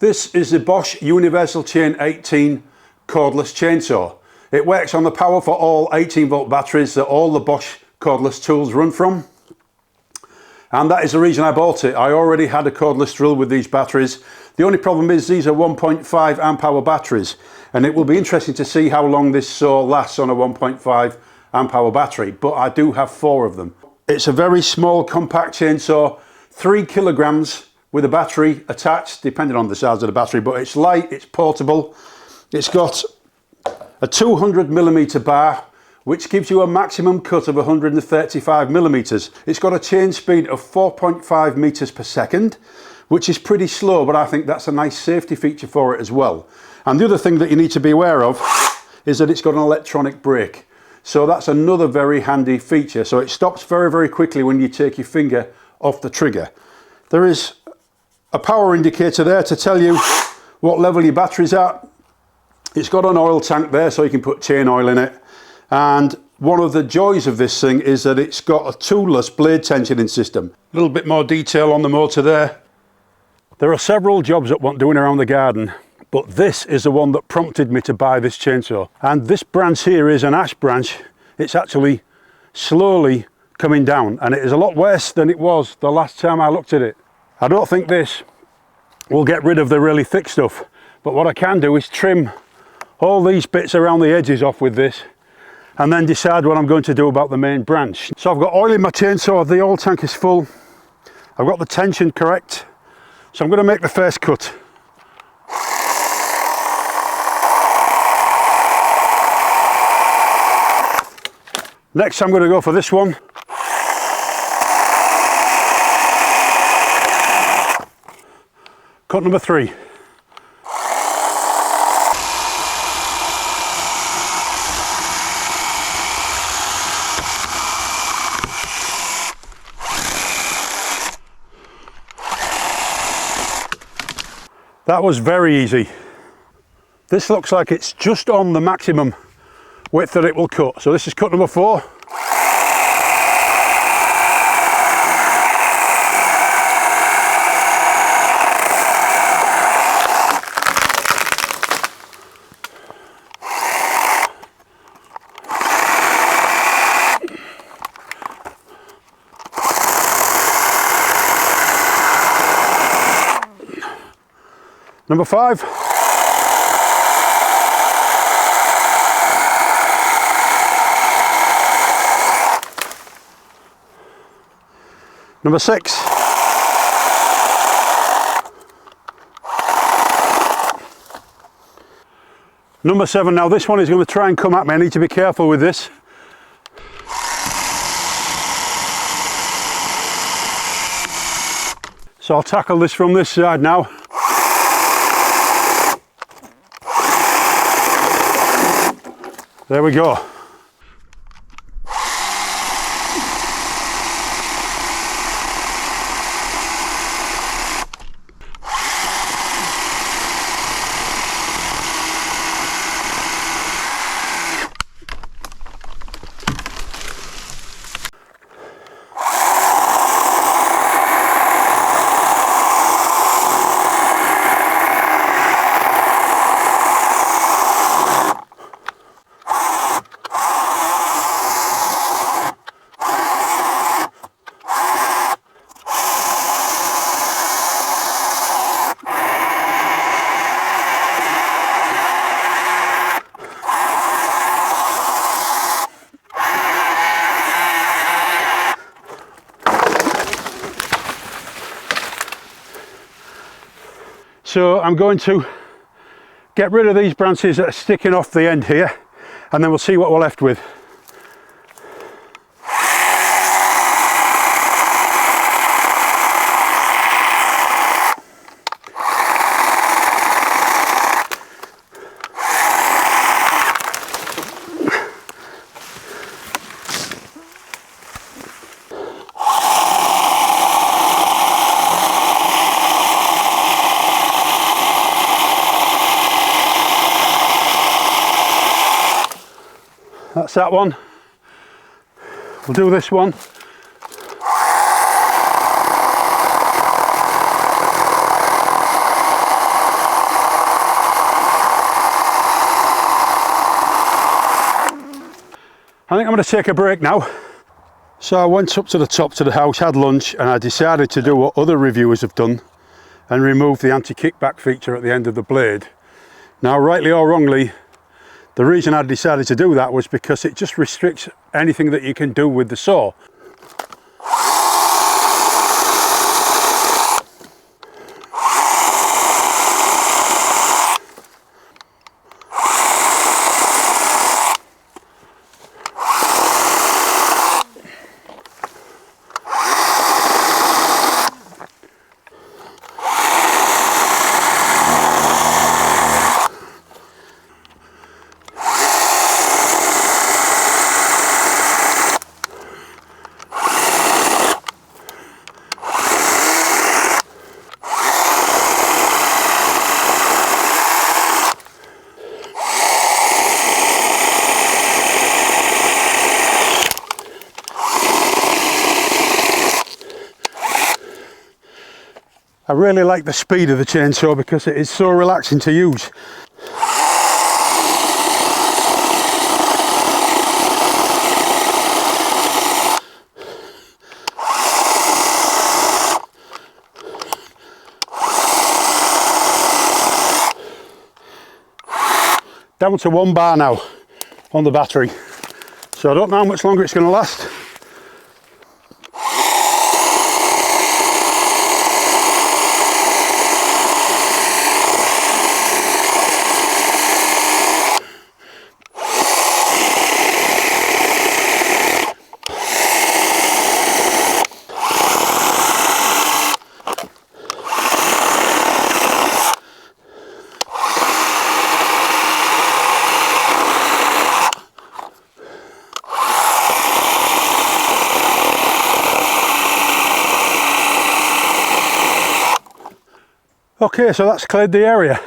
This is the Bosch UniversalChain 18 cordless chainsaw. It works on the Power For All 18 volt batteries that all the Bosch cordless tools run from. And that is the reason I bought it. I already had a cordless drill with these batteries. The only problem is these are 1.5 amp hour batteries, and it will be interesting to see how long this saw lasts on a 1.5 amp hour battery, but I do have 4 of them. It's a very small compact chainsaw, 3 kilograms with a battery attached, depending on the size of the battery, but it's light, it's portable. It's got a 200mm bar, which gives you a maximum cut of 135mm. It's got a chain speed of 4.5 meters per second, which is pretty slow, but I think that's a nice safety feature for it as well. And the other thing that you need to be aware of is that it's got an electronic brake. So that's another very handy feature. So it stops very, very quickly when you take your finger off the trigger. There is a power indicator there to tell you what level your battery's at. It's got an oil tank there so you can put chain oil in it. And one of the joys of this thing is that it's got a toolless blade tensioning system. A little bit more detail on the motor there. There are several jobs that want doing around the garden, but this is the one that prompted me to buy this chainsaw. And this branch here is an ash branch. It's actually slowly coming down, and it is a lot worse than it was the last time I looked at it. I don't think this will get rid of the really thick stuff, but what I can do is trim all these bits around the edges off with this, and then decide what I'm going to do about the main branch. So I've got oil in my chainsaw, the oil tank is full, I've got the tension correct, so I'm going to make the first cut. Next I'm going to go for this one. Cut number 3. That was very easy. This looks like it's just on the maximum width that it will cut. So this is cut number 4. Number 5. Number 6. Number 7. Now this one is going to try and come at me. I need to be careful with this. So I'll tackle this from this side now. There we go. So I'm going to get rid of these branches that are sticking off the end here, and then we'll see what we're left with. That's that one. We'll do this one. I think I'm going to take a break now. So I went up to the top to the house, had lunch, and I decided to do what other reviewers have done and remove the anti-kickback feature at the end of the blade. Now, rightly or wrongly, the reason I decided to do that was because it just restricts anything that you can do with the saw. I really like the speed of the chainsaw because it is so relaxing to use. Down to 1 bar now on the battery, so I don't know how much longer it's going to last. Okay, so that's cleared the area.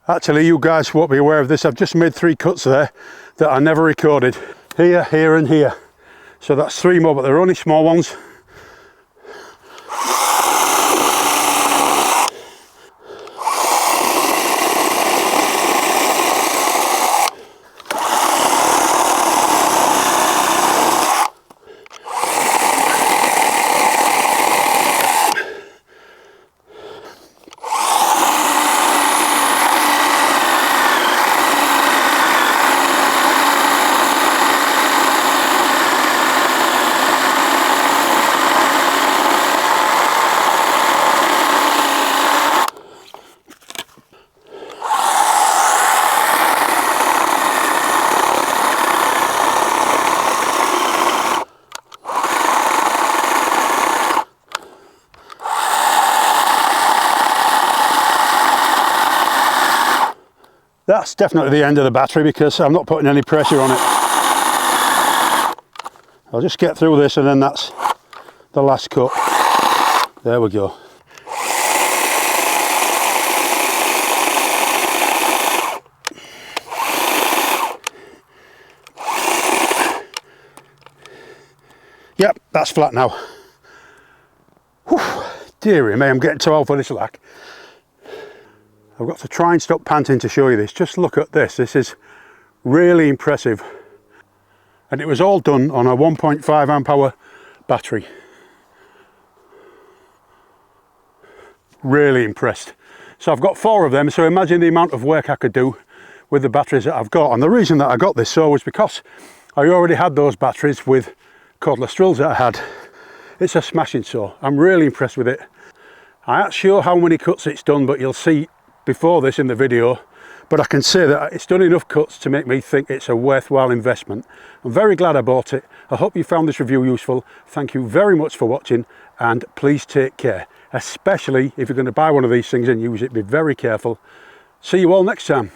Actually, you guys won't be aware of this. I've just made 3 cuts there that I never recorded. Here, here and here. So that's 3 more, but they're only small ones. That's definitely the end of the battery because I'm not putting any pressure on it. I'll just get through this and then that's the last cut. There we go. Yep, that's flat now. Whew, dearie me, I'm getting too old for this lack. I've got to try and stop panting to show you this. Just look at this. This is really impressive. And it was all done on a 1.5 amp hour battery. Really impressed. So I've got 4 of them, so imagine the amount of work I could do with the batteries that I've got. And the reason that I got this saw was because I already had those batteries with cordless drills that I had. It's a smashing saw. I'm really impressed with it. I ain't sure how many cuts it's done, but you'll see before this in the video. But I can say that it's done enough cuts to make me think it's a worthwhile investment. I'm very glad I bought it. I hope you found this review useful. Thank you very much for watching, and please take care. Especially if you're going to buy one of these things and use it, be very careful. See you all next time.